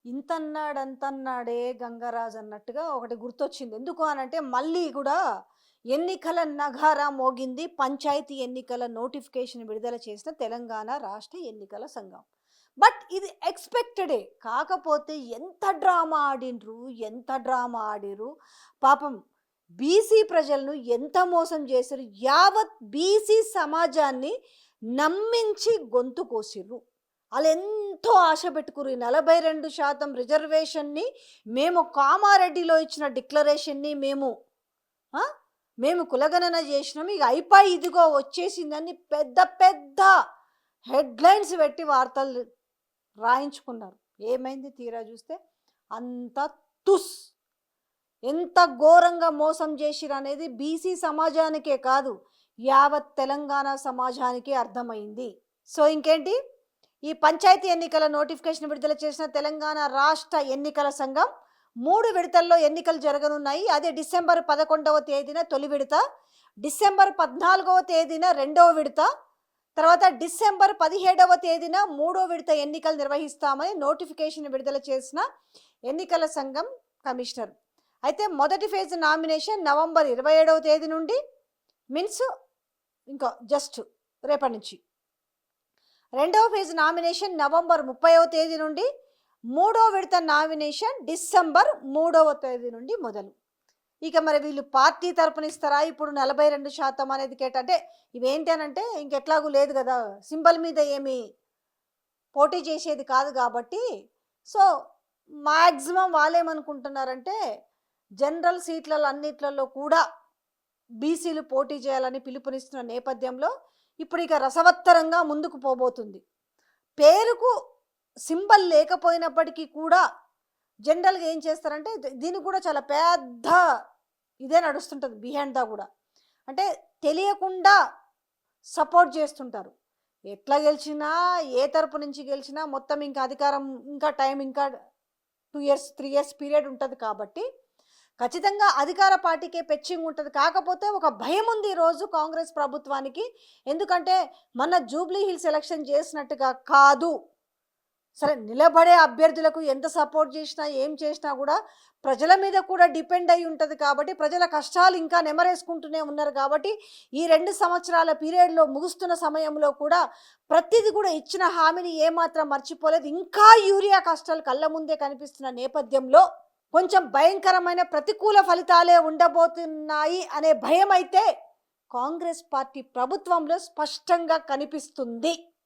ఇంతన్నాడంతన్నాడే గంగరాజు అన్నట్టుగా ఒకటి గుర్తొచ్చింది. ఎందుకు అనంటే మళ్ళీ గూడా ఎన్నికల నగారా మోగింది. పంచాయతీ ఎన్నికల నోటిఫికేషన్ విడుదల చేసిన తెలంగాణ రాష్ట్ర ఎన్నికల సంఘం. బట్ ఇది ఎక్స్‌పెక్టెడే. కాకపోతే ఎంత డ్రామా ఆడిండ్రు, ఎంత డ్రామా ఆడిర్రు. పాపం బీసీ ప్రజలను ఎంత మోసం చేసిర్రు. యావత్ బీసీ సమాజాన్ని నమ్మించి గొంతు కోసిర్రు. ఆళ్ళెంతో ఆశ పెట్టుకుర్రు. ఈ 42% రిజర్వేషన్‌ని మేము కామారెడ్డిలో ఇచ్చిన డిక్లరేషన్‌ని ఆ! మేము కులగణన చేసినాం. ఇక అయిపాయి ఇదిగో వచ్చేసిందని పెద్ద పెద్ద హెడ్‌లైన్స్ పెట్టి వార్తలు రాయించుకున్నారు. ఏమైంది తీరా చూస్తే అంతా తుస్. ఎంత ఘోరంగా మోసం చేసిరనేది బీసీ సమాజానికే కాదు, యావత్ తెలంగాణ సమాజానికే అర్థమైంది. సో ఇంకేంటి, ఈ పంచాయతీ ఎన్నికల నోటిఫికేషన్ విడుదల చేసిన తెలంగాణ రాష్ట్ర ఎన్నికల సంఘం 3 విడతల్లో ఎన్నికలు జరగనున్నాయి. అదే డిసెంబర్ 11వ తేదీన తొలి విడత, డిసెంబర్ 14వ తేదీన రెండవ విడత, తర్వాత డిసెంబర్ 17వ తేదీన మూడో విడత ఎన్నికలు నిర్వహిస్తామని నోటిఫికేషన్ విడుదల చేసిన ఎన్నికల సంఘం కమిషనర్. అయితే మొదటి ఫేజ్ నామినేషన్ నవంబర్ 27వ తేదీ నుండి, మీన్స్ ఇంకా జస్ట్ రేపటి నుంచి. రెండవ ఫేజ్ నామినేషన్ నవంబర్ 30వ తేదీ నుండి, మూడో విడత నామినేషన్ డిసెంబర్ 3వ తేదీ నుండి మొదలు. ఇక మరి వీళ్ళు పార్టీ తరపున ఇస్తారా? ఇప్పుడు 42% అనేది అంటే ఇవేంటి అనంటే ఇంకెట్లాగూ లేదు కదా, సింబల్ మీద ఏమి పోటీ చేసేది కాదు కాబట్టి, సో మ్యాక్సిమం వాళ్ళేమనుకుంటున్నారంటే జనరల్ సీట్లలో అన్నిట్లలో కూడా బీసీలు పోటీ చేయాలని పిలుపునిస్తున్న నేపథ్యంలో ఇప్పుడు ఇక రసవత్తరంగా ముందుకు పోబోతుంది. పేరుకు సింబల్ లేకపోయినప్పటికీ కూడా జనరల్గా ఏం చేస్తారంటే దీనికి కూడా చాలా పెద్ద ఇదే నడుస్తుంటుంది బిహైండ్ దా కూడా. అంటే తెలియకుండా సపోర్ట్ చేస్తుంటారు. ఎట్లా గెలిచినా, ఏ తరపు నుంచి గెలిచినా మొత్తం ఇంకా అధికారం, ఇంకా టైం, ఇంకా 2 ఇయర్స్ 3 ఇయర్స్ పీరియడ్ ఉంటుంది కాబట్టి ఖచ్చితంగా అధికార పార్టీకే పెచ్చింగ్ ఉంటుంది. కాకపోతే ఒక భయం ఉంది ఈరోజు కాంగ్రెస్ ప్రభుత్వానికి. ఎందుకంటే మన జూబ్లీ హిల్స్ ఎలక్షన్ చేసినట్టుగా కాదు. సరే నిలబడే అభ్యర్థులకు ఎంత సపోర్ట్ చేసినా ఏం చేసినా కూడా ప్రజల మీద కూడా డిపెండ్ అయి ఉంటుంది కాబట్టి, ప్రజల కష్టాలు ఇంకా నెమరేసుకుంటూనే ఉన్నారు కాబట్టి ఈ 2 సంవత్సరాల పీరియడ్లో ముగుస్తున్న సమయంలో కూడా ప్రతిదీ కూడా ఇచ్చిన హామీని ఏమాత్రం మర్చిపోలేదు. ఇంకా యూరియా కష్టాలు కళ్ళ ముందే కనిపిస్తున్న నేపథ్యంలో కొంచెం భయంకరమైన ప్రతికూల ఫలితాలే ఉండబోతున్నాయి అనే భయం అయితే కాంగ్రెస్ పార్టీ ప్రభుత్వంలో స్పష్టంగా కనిపిస్తుంది.